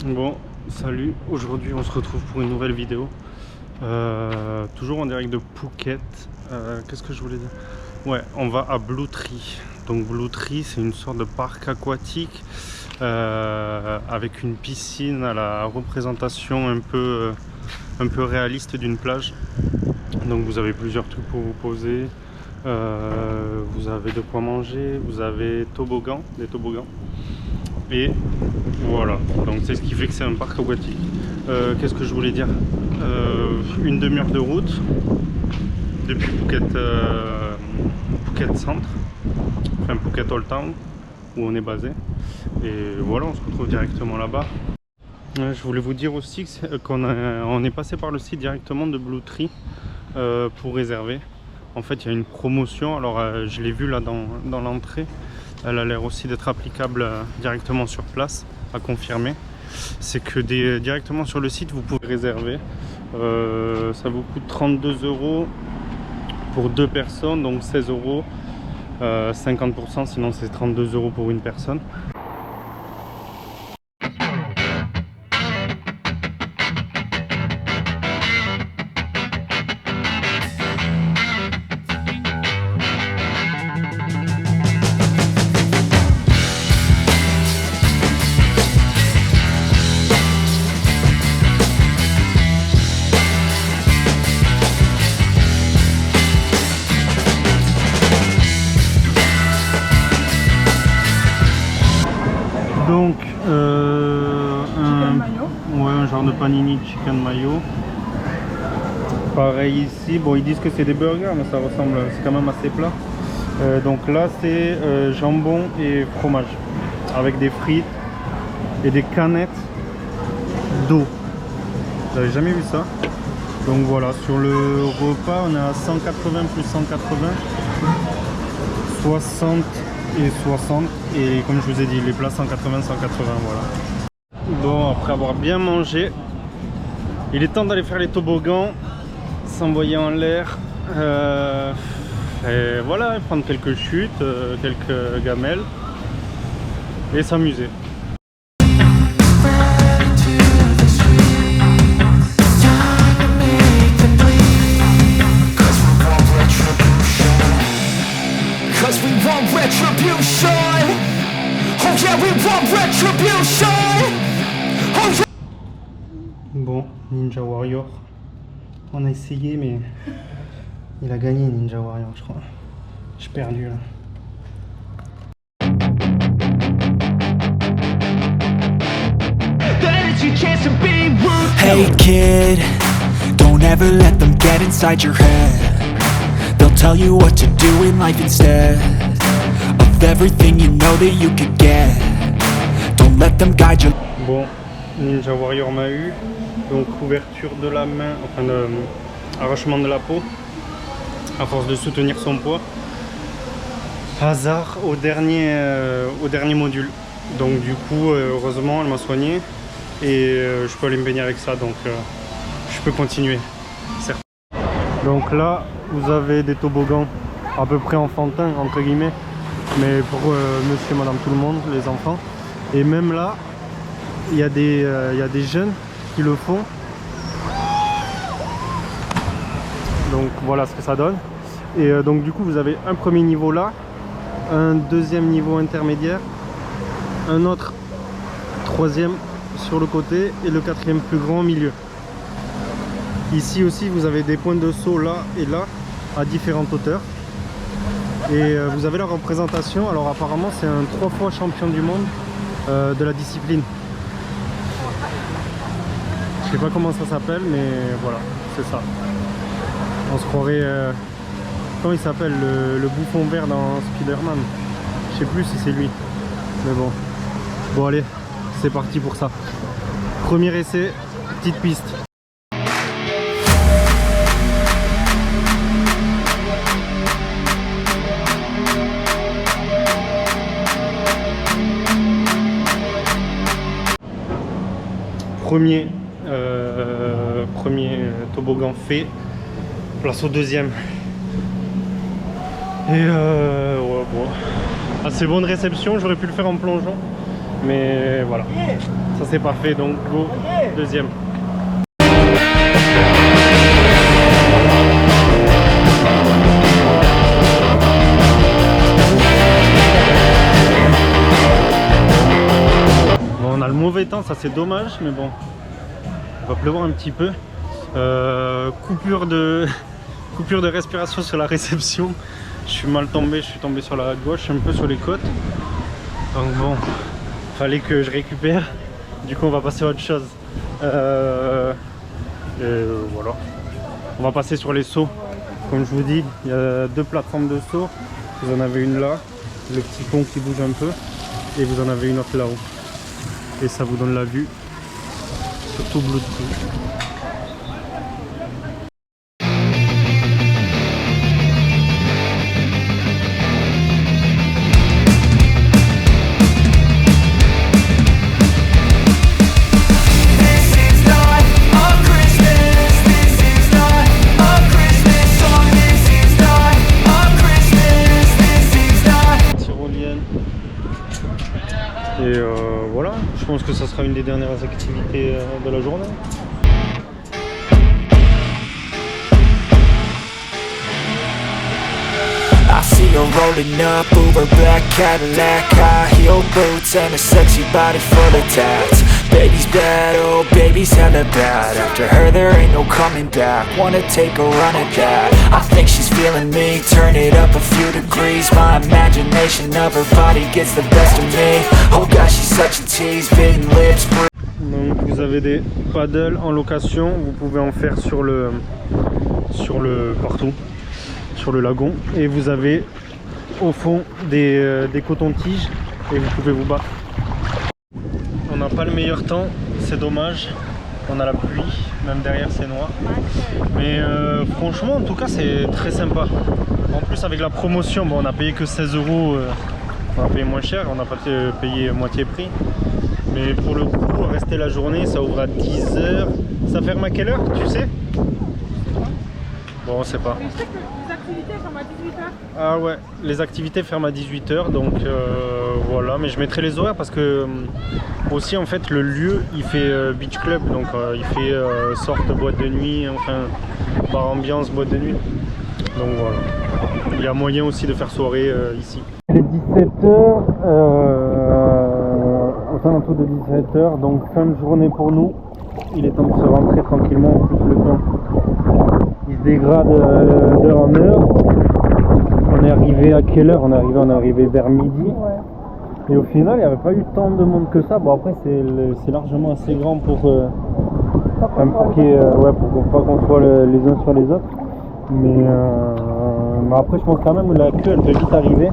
Bon, salut, aujourd'hui on se retrouve pour une nouvelle vidéo. Toujours en direct de Phuket. Qu'est-ce que je voulais dire? Ouais, on va à Blue Tree. Donc Blue Tree, c'est une sorte de parc aquatique avec une piscine à la représentation un peu réaliste d'une plage. Donc vous avez plusieurs trucs pour vous poser. Vous avez de quoi manger, vous avez des toboggans. Et voilà, donc c'est ce qui fait que c'est un parc aquatique. Qu'est-ce que je voulais dire? Une demi-heure de route depuis Phuket Centre, enfin Phuket Old Town, où on est basé. Et voilà, on se retrouve directement là-bas. Je voulais vous dire aussi qu'on est passé par le site directement de Blue Tree pour réserver. En fait, il y a une promotion, alors je l'ai vu là dans l'entrée. Elle a l'air aussi d'être applicable directement sur place, à confirmer. C'est que directement sur le site, vous pouvez réserver. Ça vous coûte 32 € pour 2 personnes, donc 16 €, 50%, sinon c'est 32 € pour une personne. Donc, un genre de panini chicken mayo. Pareil ici, bon ils disent que c'est des burgers, mais ça ressemble, c'est quand même assez plat. Donc là c'est jambon et fromage, avec des frites et des canettes d'eau. J'avais jamais vu ça. Donc voilà, sur le repas on est à 180 plus 180, 60 et 60, et comme je vous ai dit, les plats 180, 180, voilà. Bon, après avoir bien mangé, il est temps d'aller faire les toboggans, s'envoyer en l'air, et voilà, prendre quelques chutes, quelques gamelles, et s'amuser. Bon, Ninja Warrior, on a essayé mais il a gagné Ninja Warrior, je crois. J'ai perdu là. Hey kid, don't ever let them get inside your head. They'll tell you what to do in life instead of everything you know that you could get. Don't let them guide you. Bon, Ninja Warrior m'a eu, donc ouverture de la main, enfin arrachement de la peau, à force de soutenir son poids. Hasard au dernier module. Donc du coup, heureusement, elle m'a soigné et je peux aller me baigner avec ça, donc je peux continuer. Certes. Donc là, vous avez des toboggans à peu près enfantins, entre guillemets, mais pour monsieur, madame, tout le monde, les enfants. Et même là, il y a des jeunes qui le font. Donc voilà ce que ça donne. Et donc du coup, vous avez un premier niveau là, un deuxième niveau intermédiaire, un autre troisième sur le côté et le quatrième plus grand au milieu. Ici aussi, vous avez des points de saut là et là, à différentes hauteurs. Et vous avez la représentation. Alors apparemment, c'est un 3 fois champion du monde de la discipline. Je sais pas comment ça s'appelle, mais voilà, c'est ça. On se croirait... comment il s'appelle, le bouffon vert dans Spider-Man? Je sais plus si c'est lui. Mais bon. Bon allez, c'est parti pour ça. Premier essai, petite piste. Premier toboggan fait, place au deuxième. Et ouais, bon. Assez bonne réception, j'aurais pu le faire en plongeon, Mais voilà, ça c'est pas fait, donc go, deuxième. Bon, on a le mauvais temps, ça c'est dommage, mais bon, il va pleuvoir un petit peu. Coupure de respiration sur la réception. Je suis mal tombé, je suis tombé sur la gauche, un peu sur les côtes. Donc bon, fallait que je récupère. Du coup on va passer à autre chose. Voilà. On va passer sur les sauts. Comme je vous dis, il y a deux plateformes de saut. Vous en avez une là, le petit pont qui bouge un peu. Et vous en avez une autre là-haut. Et ça vous donne la vue sur tout Blue Tree. Et voilà, je pense que ça sera une des dernières activités de la journée. I see her rolling up, Uber black Cadillac, high heel boots and a sexy body full of tats. Baby's bad, oh baby's hella bad. After her there ain't no coming back. Wanna take a run at that. I think she's feeling me, turn it up a few degrees. My imagination of her body gets the best of me. Oh gosh, she's such a tease, bitten lips. Donc vous avez des paddles en location, vous pouvez en faire sur le partout, sur le lagon, et vous avez au fond des cotons-tiges et vous pouvez vous battre. On n'a pas le meilleur temps, c'est dommage, on a la pluie, même derrière c'est noir, mais franchement en tout cas c'est très sympa. En plus avec la promotion, bon, on a payé que 16 €, on a payé moins cher, on n'a pas payé moitié prix, mais pour le coup rester la journée, ça ouvre à 10 h. Ça ferme à quelle heure, tu sais? Bon, on sait pas. Mais je sais que les activités ferment à 18 h. Ah ouais, les activités ferment à 18 h, donc voilà, mais je mettrai les horaires parce que aussi en fait le lieu il fait beach club, donc il fait sorte boîte de nuit, enfin bar ambiance, boîte de nuit, donc voilà, il y a moyen aussi de faire soirée ici. Il est 17 h, enfin un tour de 17 h, donc fin de journée pour nous, il est temps de se rentrer tranquillement, en plus le temps il se dégrade d'heure en heure. On est arrivé à quelle heure? On est arrivé vers midi. Ouais. Et au final, il n'y avait pas eu tant de monde que ça. Bon, après, c'est largement assez grand pour pas qu'on soit les uns sur les autres. Mais après, je pense quand même que la queue, elle peut vite arriver.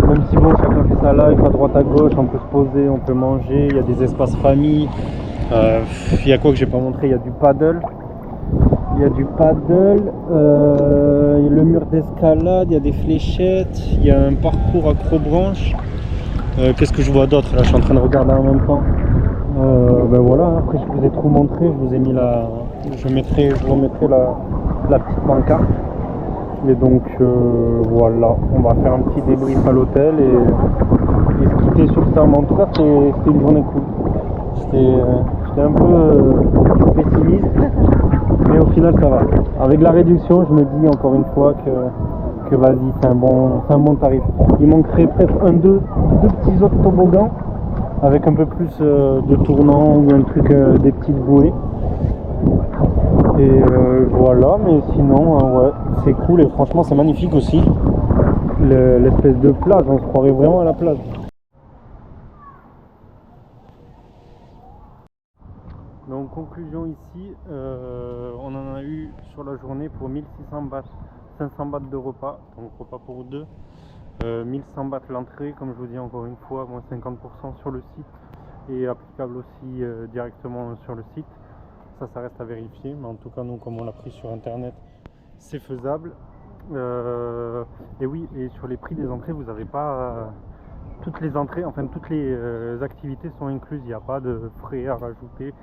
Même si bon, chacun fait sa life à droite à gauche, on peut se poser, on peut manger. Il y a des espaces famille. Il y a quoi que j'ai pas montré? Il y a du paddle. Il y a du paddle, le mur d'escalade, il y a des fléchettes, il y a un parcours accrobranche. Qu'est-ce que je vois d'autre? Là, je suis en train de regarder en même temps. Ben voilà, après je vous ai tout montré, je vous ai mis je vous remettrai la petite pancarte. Et donc voilà, on va faire un petit débrief à l'hôtel et se quitter sur ça. Mais en tout cas, c'était une journée cool. J'étais un peu pessimiste. Mais au final ça va. Avec la réduction, je me dis encore une fois que vas-y, c'est un bon tarif. Il manquerait peut-être deux petits autres toboggans avec un peu plus de tournant ou un truc, des petites bouées. Et voilà, mais sinon ouais, c'est cool et franchement c'est magnifique aussi. L'espèce de plage, on se croirait vraiment à la plage. Donc conclusion ici, on en a eu sur la journée pour 1600 bahts, 500 bahts de repas, donc repas pour deux, 1100 bahts l'entrée, comme je vous dis encore une fois, moins 50% sur le site et applicable aussi directement sur le site. Ça reste à vérifier, mais en tout cas nous comme on l'a pris sur internet, c'est faisable. Et oui, et sur les prix des entrées, vous n'avez pas toutes les entrées, enfin toutes les activités sont incluses, il n'y a pas de frais à rajouter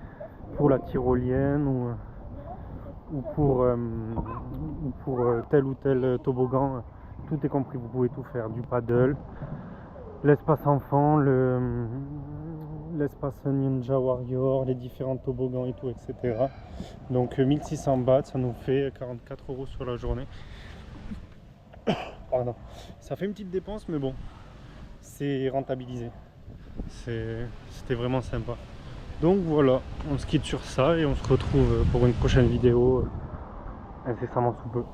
pour la tyrolienne ou pour tel ou tel toboggan, tout est compris, vous pouvez tout faire, du paddle, l'espace enfant, l'espace Ninja Warrior, les différents toboggans et tout, etc. Donc 1600 bahts, ça nous fait 44 € sur la journée. Pardon. Ça fait une petite dépense, mais bon, c'est rentabilisé. C'était vraiment sympa. Donc voilà, on se quitte sur ça et on se retrouve pour une prochaine vidéo incessamment sous peu.